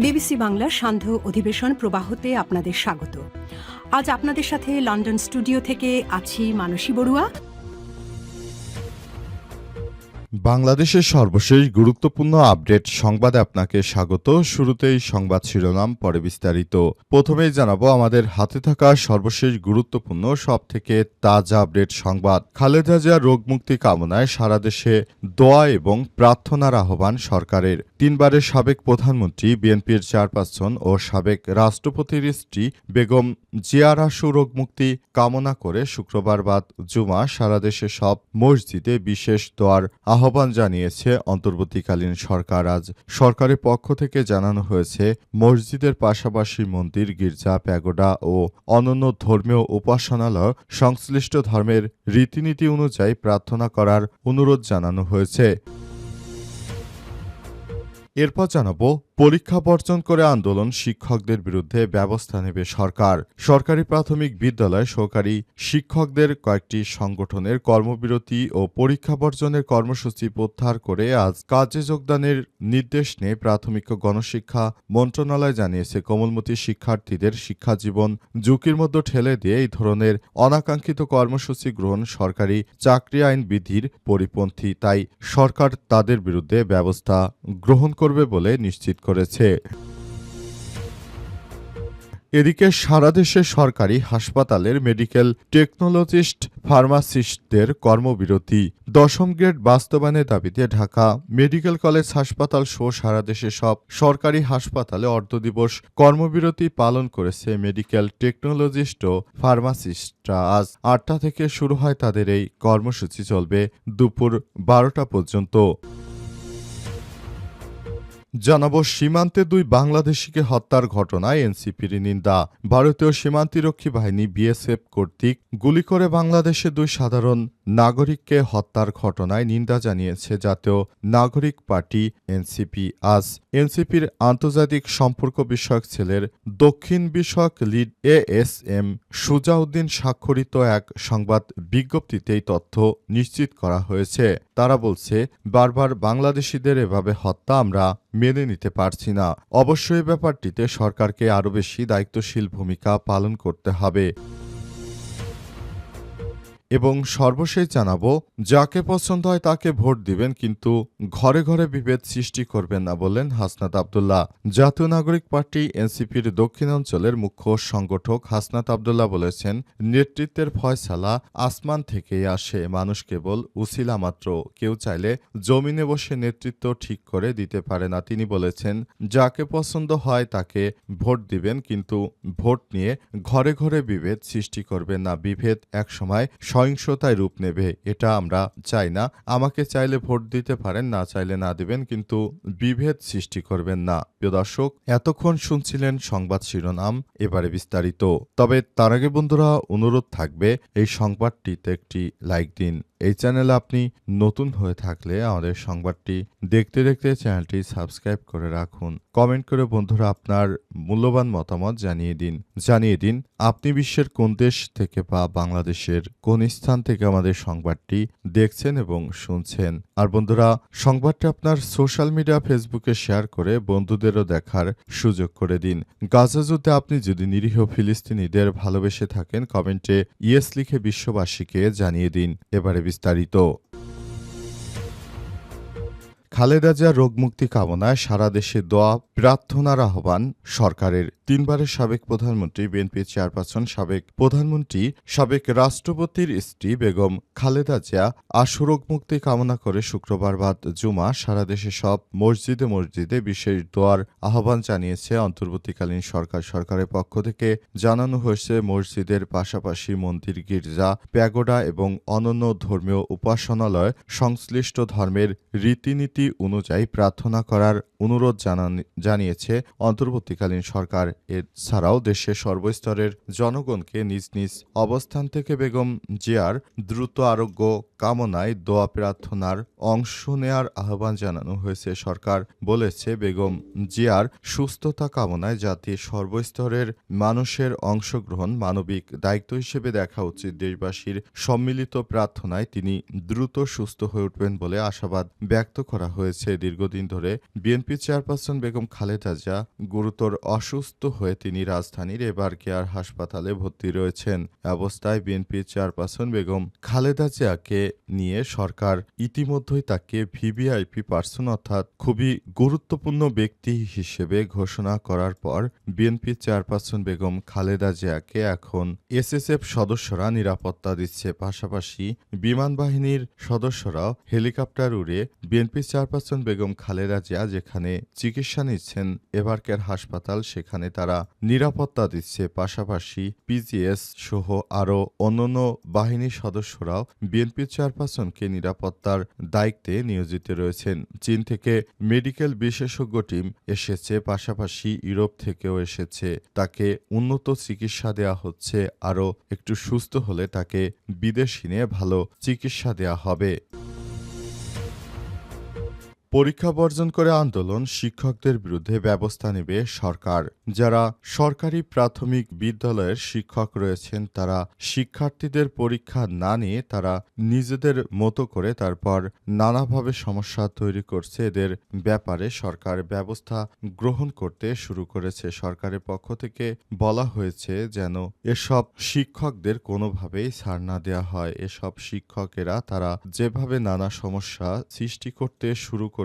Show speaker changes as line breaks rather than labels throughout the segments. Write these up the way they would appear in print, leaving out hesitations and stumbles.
BBC বাংলার সান্ধ্য অধিবেশন প্রবাহতে আপনাদের স্বাগত। আজ আপনাদের সাথে লন্ডন স্টুডিও থেকে আছি মানসী বড়ুয়া।
বাংলাদেশের সর্বশেষ গুরুত্বপূর্ণ আপডেট সংবাদে আপনাকে স্বাগত। শুরুতেই সংবাদ শিরোনাম, পরে বিস্তারিত। প্রথমেই জানাবো আমাদের হাতে থাকা সর্বশেষ গুরুত্বপূর্ণ সবথেকে তাজা আপডেট সংবাদ। খালেদা জিয়ার রোগমুক্তি কামনায় সারা দেশে দোয়া এবং প্রার্থনার আহ্বান সরকারের। তিনবারের সাবেক প্রধানমন্ত্রী, বিএনপির চেয়ারপারসন ও সাবেক রাষ্ট্রপতির স্ত্রী বেগম জিয়ার আশু রোগমুক্তি কামনা করে শুক্রবার বাদ জুমা সারা দেশে সব মসজিদে বিশেষ দোয়ার আহ্বান জানিয়েছে অন্তর্বর্তীকালীন সরকার। আজ সরকারের পক্ষ থেকে জানানো হয়েছে, মসজিদের পাশাপাশি মন্দির, গির্জা, প্যাগোডা ও অন্যান্য ধর্মীয় উপাসনালয় সংশ্লিষ্ট ধর্মের রীতিনীতি অনুযায়ী প্রার্থনা করার অনুরোধ জানানো হয়েছে। এরপর জানাবো, পরীক্ষা বর্জন করে আন্দোলন শিক্ষকদের বিরুদ্ধে ব্যবস্থা নেবে সরকার। সরকারি প্রাথমিক বিদ্যালয় সহকারী শিক্ষকদের কয়েকটি সংগঠনের কর্মবিরতি ও পরীক্ষা বর্জনের কর্মসূচি প্রত্যাহার করে আজ কাজে যোগদানের নির্দেশ নিয়ে প্রাথমিক ও গণশিক্ষা মন্ত্রণালয় জানিয়েছে, কোমলমতি শিক্ষার্থীদের শিক্ষাজীবন ঝুঁকির মধ্যে ঠেলে দিয়ে এই ধরনের অনাকাঙ্ক্ষিত কর্মসূচি গ্রহণ সরকারি চাকরি আইন বিধির পরিপন্থী। তাই সরকার তাদের বিরুদ্ধে ব্যবস্থা গ্রহণ করবে বলে নিশ্চিত করেছে। এদিকে সারা দেশে সরকারি হাসপাতালের মেডিকেল টেকনোলজিস্ট, ফার্মাসিস্টদের কর্মবিরতি। 10ম গ্রেড বাস্তবায়নের দাবিতে ঢাকা মেডিকেল কলেজ হাসপাতাল সহ সারা দেশে সব সরকারি হাসপাতালে অর্ধদিবস কর্মবিরতি পালন করেছে মেডিকেল টেকনোলজিস্ট ও ফার্মাসিস্টরা। আজ 8টা থেকে শুরু হয় তাদের এই কর্মসূচি, চলবে দুপুর 12টা পর্যন্ত। জানাবো, সীমান্তে 2 বাংলাদেশিকে হত্যার ঘটনায় এনসিপির নিন্দা। ভারতীয় সীমান্তরক্ষী বাহিনী বিএসএফ কর্তৃক গুলি করে বাংলাদেশে 2 সাধারণ নাগরিককে হত্যার ঘটনায় নিন্দা জানিয়েছে জাতীয় নাগরিক পার্টি এনসিপি। আজ এনসিপির আন্তর্জাতিক সম্পর্ক বিষয়ক সেলের দক্ষিণ বিষয়ক লিড এএসএম সুজাউদ্দিন স্বাক্ষরিত এক সংবাদ বিজ্ঞপ্তিতে এই তথ্য নিশ্চিত করা হয়েছে। তারা বলছে, বারবার বাংলাদেশিদের এভাবে হত্যা আমরা মেনে নিতে পারছি না। অবশ্যই ব্যাপারটিতে সরকারকে আরও বেশি দায়িত্বশীল ভূমিকা পালন করতে হবে। এবং সর্বশেষ জানাবো, যাকে পছন্দ হয় তাকে ভোট দিবেন, কিন্তু ঘরে ঘরে বিভেদ সৃষ্টি করবেন না, বললেন হাসনাত আব্দুল্লাহ। জাতীয় নাগরিক পার্টি এনসিপির দক্ষিণাঞ্চলের মুখ্য সংগঠক হাসনাত আব্দুল্লাহ বলেছেন, নেতৃত্বের ফয়সালা আসমান থেকেই আসে, মানুষ কেবল উছিলা মাত্র। কেউ চাইলে জমিনে বসে নেতৃত্ব ঠিক করে দিতে পারে না। তিনি বলেছেন, যাকে পছন্দ হয় তাকে ভোট দিবেন, কিন্তু ভোট নিয়ে ঘরে ঘরে বিভেদ সৃষ্টি করবেন না। বিভেদ একসময় সহিংসতায় রূপ নেবে, এটা আমরা চাই না। আমাকে চাইলে ভোট দিতে পারেন, না চাইলে না দিবেন, কিন্তু বিভেদ সৃষ্টি করবেন না। প্রিয় দর্শক, এতক্ষণ শুনছিলেন সংবাদ শিরোনাম, এবারে বিস্তারিত। তবে তার আগে বন্ধুরা, অনুরোধ থাকবে এই সংবাদটিতে একটি লাইক দিন। এই চ্যানেলে আপনি নতুন হয়ে থাকলে আমাদের সংবাদটি দেখতে দেখতে চ্যানেলটি সাবস্ক্রাইব করে রাখুন। কমেন্ট করে বন্ধুরা আপনার মূল্যবান মতামত জানিয়ে দিন আপনি বিশ্বের কোন দেশ থেকে বা বাংলাদেশের কোন স্থান থেকে আমাদের সংবাদটি দেখছেন এবং শুনছেন। আর বন্ধুরা, সংবাদটি আপনার সোশ্যাল মিডিয়া ফেসবুকে শেয়ার করে বন্ধুদেরও দেখার সুযোগ করে দিন। গাজা যুদ্ধে আপনি যদি নিরীহ ফিলিস্তিনিদের ভালোবেসে থাকেন, কমেন্টে ইয়েস লিখে বিশ্ববাসীকে জানিয়ে দিন। এবারে বিস্তারিত। খালেদা জিয়ার রোগমুক্তি কামনায় সারা দেশে দোয়া প্রার্থনার আহ্বান সরকারের। 3বারের সাবেক প্রধানমন্ত্রী, বিএনপির চেয়ারপারসন, সাবেক প্রধানমন্ত্রী, সাবেক রাষ্ট্রপতির স্ত্রী বেগম খালেদা জিয়া আশু রোগমুক্তি কামনা করে শুক্রবার বাদ জুমা সারা দেশে সব মসজিদে বিশেষ দোয়ার আহ্বান জানিয়েছে অন্তর্বর্তীকালীন সরকার। সরকারের পক্ষ থেকে জানানো হয়েছে, মসজিদের পাশাপাশি মন্দির, গির্জা, প্যাগোডা এবং অন্যান্য ধর্মীয় উপাসনালয় সংশ্লিষ্ট ধর্মের রীতিনীতি অনুযায়ী প্রার্থনা করার অনুরোধ জানিয়েছে অন্তর্বর্তীকালীন সরকার। এছাড়াও দেশের সর্বস্তরের জনগণকে নিজ নিজ অবস্থান থেকে বেগম জিয়ার দ্রুত আরোগ্য কামনায় দোয়া প্রার্থনার অংশ নেয়ার আহ্বান জানানো হয়েছে। সরকার বলেছে, বেগম জিয়ার সুস্থতা কামনায় জাতির সর্বস্তরের মানুষের অংশগ্রহণ মানবিক দায়িত্ব হিসেবে দেখা উচিত। দেশবাসীর সম্মিলিত প্রার্থনায় তিনি দ্রুত সুস্থ হয়ে উঠবেন বলে আশাবাদ ব্যক্ত করা হয়েছে। হয়েছে। দীর্ঘদিন ধরে বিএনপি চেয়ারপারসন বেগম খালেদা জিয়া গুরুতর অসুস্থ হয়ে তিনি রাজধানীর এভার কেয়ার হাসপাতালে ভর্তি রয়েছেন। অবস্থায় বিএনপি চেয়ারপারসন বেগম খালেদা জিয়াকে নিয়ে সরকার ইতিমধ্যেই তাকে ভিভিআইপি পার্সন অর্থাৎ খুবই গুরুত্বপূর্ণ ব্যক্তি হিসেবে ঘোষণা করার পর বিএনপি চেয়ারপারসন বেগম খালেদা জিয়াকে এখন এসএসএফ সদস্যরা নিরাপত্তা দিচ্ছে। পাশাপাশি বিমান বাহিনীর সদস্যরাও হেলিকপ্টার উড়ে বিএনপি চেয়ারপারসন বেগম খালেদা জিয়া যেখানে চিকিৎসা নিচ্ছেন এভার কেয়ার হাসপাতাল সেখানে তারা নিরাপত্তা দিচ্ছে। পাশাপাশি পিজিএস সহ আরও অন্যান্য বাহিনীর সদস্যরাও বিএনপি চেয়ারপারসনকে নিরাপত্তার দায়িত্বে নিয়োজিত রয়েছেন। চীন থেকে মেডিকেল বিশেষজ্ঞ টিম এসেছে, পাশাপাশি ইউরোপ থেকেও এসেছে। তাকে উন্নত চিকিৎসা দেয়া হচ্ছে। আরও একটু সুস্থ হলে তাকে বিদেশে নিয়ে ভালো চিকিৎসা দেয়া হবে। পরীক্ষা বর্জন করে আন্দোলন, শিক্ষকদের বিরুদ্ধে ব্যবস্থা নেবে সরকার। যারা সরকারি প্রাথমিক বিদ্যালয়ের শিক্ষক রয়েছেন তারা শিক্ষার্থীদের পরীক্ষা না নিয়ে তারা নিজেদের মতো করে তারপর নানাভাবে সমস্যা তৈরি করছে। এদের ব্যাপারে সরকার ব্যবস্থা গ্রহণ করতে শুরু করেছে। সরকারের পক্ষ থেকে বলা হয়েছে যেন এসব শিক্ষকদের কোনোভাবেই ছাড় না দেওয়া হয়। এসব শিক্ষকেরা তারা যেভাবে নানা সমস্যা সৃষ্টি করতে শুরু করেছে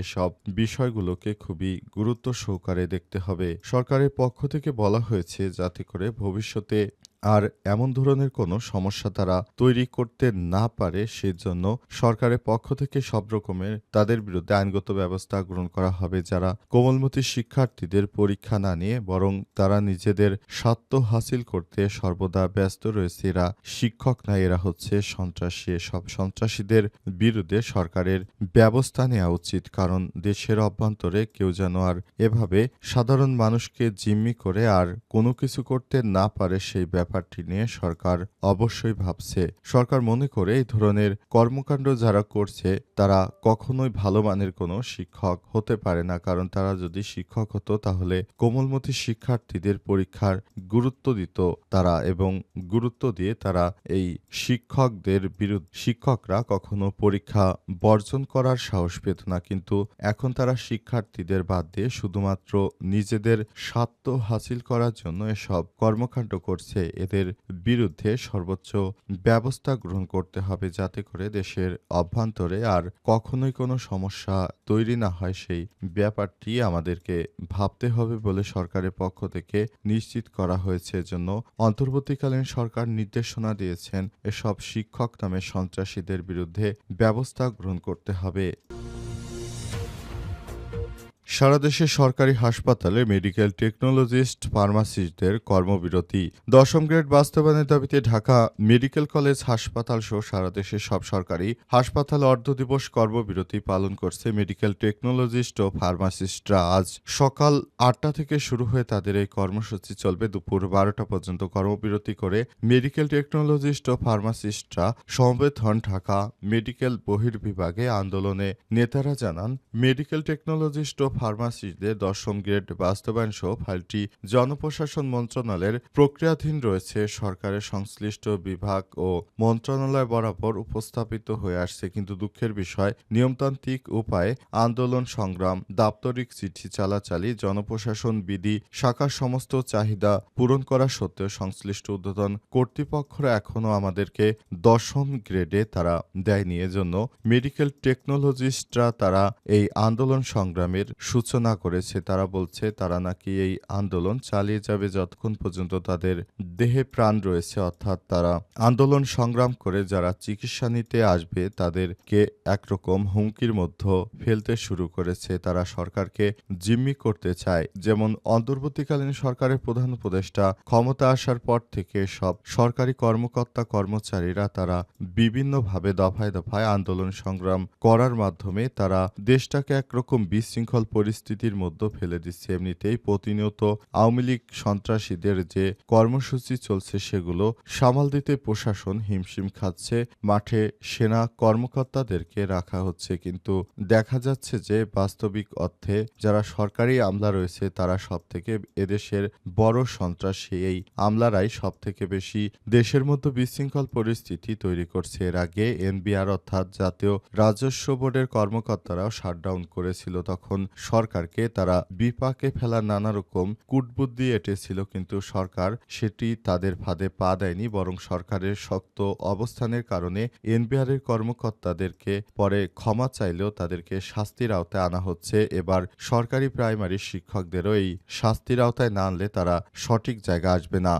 এসব বিষয়গুলোকে খুবই গুরুত্ব সহকারে দেখতে হবে। সরকারের পক্ষ থেকে বলা হয়েছে যাতে করে ভবিষ্যতে আর এমন ধরনের কোনো সমস্যা তারা তৈরি করতে না পারে সেজন্য সরকারের পক্ষ থেকে সব রকমের তাদের বিরুদ্ধে আইনগত ব্যবস্থা গ্রহণ করা হবে। যারা কোমলমতি শিক্ষার্থীদের পরীক্ষা না নিয়ে বরং তারা নিজেদের স্বার্থ হাসিল করতে সর্বদা ব্যস্ত রয়েছে এরা শিক্ষক না, এরা হচ্ছে সন্ত্রাসী। সব সন্ত্রাসীদের বিরুদ্ধে সরকারের ব্যবস্থা নেওয়া উচিত, কারণ দেশের অভ্যন্তরে কেউ যেন আর এভাবে সাধারণ মানুষকে জিম্মি করে আর কোনো কিছু করতে না পারে সেই ব্যাপারটি নিয়ে সরকার অবশ্যই ভাবছে। সরকার মনে করে এই ধরনের কর্মকাণ্ড যারা করছে তারা কখনোই ভালো মানের কোনো শিক্ষক হতে পারে না, কারণ তারা যদি শিক্ষক হতো তাহলে কোমলমতি শিক্ষার্থীদের পরীক্ষার গুরুত্ব দিত তারা এবং গুরুত্ব দিয়ে তারা এই শিক্ষকরা কখনো পরীক্ষা বর্জন করার সাহস পেত না। কিন্তু এখন তারা শিক্ষার্থীদের বাদ দিয়ে শুধুমাত্র নিজেদের স্বার্থ হাসিল করার জন্য এসব কর্মকাণ্ড করছে। এদের বিরুদ্ধে সর্বোচ্চ ব্যবস্থা গ্রহণ করতে হবে যাতে করে দেশের অভ্যন্তরে আর কখনোই কোনো সমস্যা তৈরি না হয় সেই ব্যাপারটি আমাদেরকে ভাবতে হবে বলে সরকারের পক্ষ থেকে নিশ্চিত করা হয়েছে। এজন্য অন্তর্বর্তীকালীন সরকার নির্দেশনা দিয়েছেন এসব শিক্ষক নামে সন্ত্রাসীদের বিরুদ্ধে ব্যবস্থা গ্রহণ করতে হবে। সারা দেশে সরকারি হাসপাতালে মেডিকেল টেকনোলজিস্ট, ফার্মাসিস্টদের কর্মবিরতি। 10ম গ্রেড বাস্তবায়নের দাবিতে ঢাকা মেডিকেল কলেজ হাসপাতাল সহ সারা দেশে সব সরকারি হাসপাতালে অর্ধদিবস কর্মবিরতি পালন করছে মেডিকেল টেকনোলজিস্ট ও ফার্মাসিস্টরা। আজ সকাল 8টা থেকে শুরু হয়ে তাদের এই কর্মসূচি চলবে দুপুর 12টা পর্যন্ত। কর্মবিরতি করে মেডিকেল টেকনোলজিস্ট ও ফার্মাসিস্টরা সমবেত হন ঢাকা মেডিকেল বহির্বিভাগে। আন্দোলনে নেতারা জানান মেডিকেল টেকনোলজিস্ট ও ফার্মাসিস্টদের 10ম গ্রেড বাস্তবায়ন সহ ফাইলটি জনপ্রশাসন মন্ত্রণালয়ের প্রক্রিয়াধীন রয়েছে। সরকারের সংশ্লিষ্ট বিভাগ ও মন্ত্রণালয় বরাবর উপস্থাপিত হয়ে আসছে, কিন্তু দুঃখের বিষয় নিয়মতান্ত্রিক উপায়ে আন্দোলন সংগ্রাম, দাপ্তরিক চিঠি চালাচালি, জনপ্রশাসন বিধি শাখার সমস্ত চাহিদা পূরণ করা সত্ত্বেও সংশ্লিষ্ট ঊর্ধ্বতন কর্তৃপক্ষরা এখনও আমাদেরকে 10ম গ্রেডে তারা দেয়নি। এজন্য মেডিকেল টেকনোলজিস্টরা তারা এই আন্দোলন সংগ্রামের সূচনা করেছে। তারা বলছে তারা নাকি এই আন্দোলন চালিয়ে যাবে যতক্ষণ পর্যন্ত তাদের দেহে প্রাণ রয়েছে, অর্থাৎ তারা আন্দোলন সংগ্রাম করে যারা চিকিৎসা নিতে আসবে তাদেরকে একরকম হুমকির মধ্যে ফেলতে শুরু করেছে। তারা সরকারকে জিম্মি করতে চায়। যেমন অন্তর্বর্তীকালীন সরকারের প্রধান উপদেষ্টা ক্ষমতা আসার পর থেকে সব সরকারি কর্মকর্তা কর্মচারীরা তারা বিভিন্নভাবে দফায় দফায় আন্দোলন সংগ্রাম করার মাধ্যমে তারা দেশটাকে একরকম বিশৃঙ্খল পরিস্থিতির মধ্যে ফেলে দিচ্ছে। এমনিতেই প্রতিনিয়ত আওয়ামী লীগ সন্ত্রাসীদের যে কর্মসূচি চলছে সেগুলো সামাল দিতে প্রশাসন হিমশিম খাচ্ছে। মাঠে সেনা কর্মকর্তাদেরকে রাখা হচ্ছে, কিন্তু দেখা যাচ্ছে যে বাস্তবিক অর্থে যারা সরকারি আমলা রয়েছে তারা সবথেকে এদেশের বড় সন্ত্রাসী। এই আমলারাই সবথেকে বেশি দেশের মধ্যে বিশৃঙ্খল পরিস্থিতি তৈরি করছে। এর আগে এনবিআর অর্থাৎ জাতীয় রাজস্ব বোর্ডের কর্মকর্তারাও শাটডাউন করেছিল। তখন সরকারকে তারা বিপাকে ফেলার নানা রকম কূটবুদ্ধি এঁটেছিল, কিন্তু সরকার সেটি তাদের ফাঁদে পা দেয়নি, বরং সরকারের শক্ত অবস্থানের কারণে এনবিআরের কর্মকর্তাদেরকে পরে ক্ষমা চাইলেও তাদেরকে শাস্তির আওতায় আনা হচ্ছে। এবার সরকারি প্রাইমারি শিক্ষকদেরও এই শাস্তির আওতায় না আনলে তারা সঠিক জায়গা আসবে না।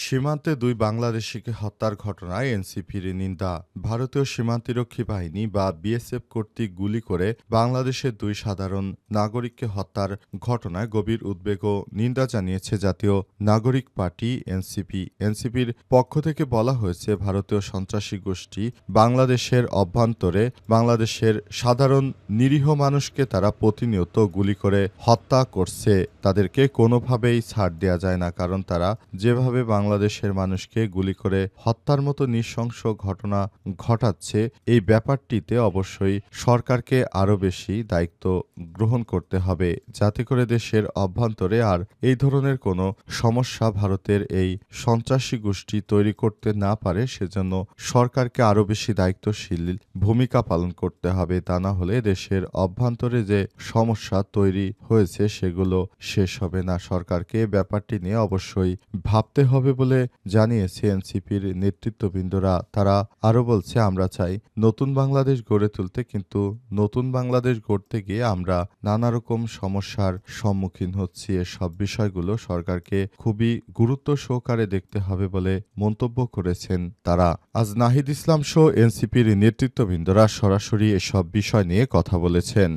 সীমান্তে ২ বাংলাদেশিকে হত্যার ঘটনায় এনসিপির নিন্দা। ভারতীয় সীমান্তরক্ষী বাহিনী বা বিএসএফ কর্তৃক গুলি করে বাংলাদেশের ২ সাধারণ নাগরিককে হত্যার ঘটনায় গভীর উদ্বেগ ও নিন্দা জানিয়েছে জাতীয় নাগরিক পার্টি এনসিপি। এনসিপির পক্ষ থেকে বলা হয়েছে, ভারতীয় সন্ত্রাসী গোষ্ঠী বাংলাদেশের অভ্যন্তরে বাংলাদেশের সাধারণ নিরীহ মানুষকে তারা প্রতিনিয়ত গুলি করে হত্যা করছে। তাদেরকে কোনোভাবেই ছাড় দেওয়া যায় না, কারণ তারা যেভাবে বাংলাদেশের মানুষকে গুলি করে হত্যার মতো নৃশংস ঘটনা ঘটাচ্ছে, এই ব্যাপারটিতে অবশ্যই সরকারকে আরও বেশি দায়িত্ব গ্রহণ করতে হবে, যাতে করে দেশের অভ্যন্তরে আর এই ধরনের কোনো সমস্যা ভারতের এই সন্ত্রাসী গোষ্ঠী তৈরি করতে না পারে। সেজন্য সরকারকে আরও বেশি দায়িত্বশীল ভূমিকা পালন করতে হবে। তা না হলে দেশের অভ্যন্তরে যে সমস্যা তৈরি হয়েছে সেগুলো শেষ হবে না। সরকারকে ব্যাপারটি নিয়ে অবশ্যই ভাবতে হবে বলে জানিয়েছে এনসিপির নেতৃত্ববৃন্দরা। তারা আরও বলছে, আমরা চাই নতুন বাংলাদেশ গড়ে তুলতে, কিন্তু নতুন বাংলাদেশ গড়তে গিয়ে আমরা নানা রকম সমস্যার সম্মুখীন হচ্ছি। এসব বিষয়গুলো সরকারকে খুবই গুরুত্ব সহকারে দেখতে হবে বলে মন্তব্য করেছেন তারা। আজ নাহিদ ইসলাম সহ এনসিপির নেতৃত্ববৃন্দরা সরাসরি এসব বিষয় নিয়ে কথা বলেছেন।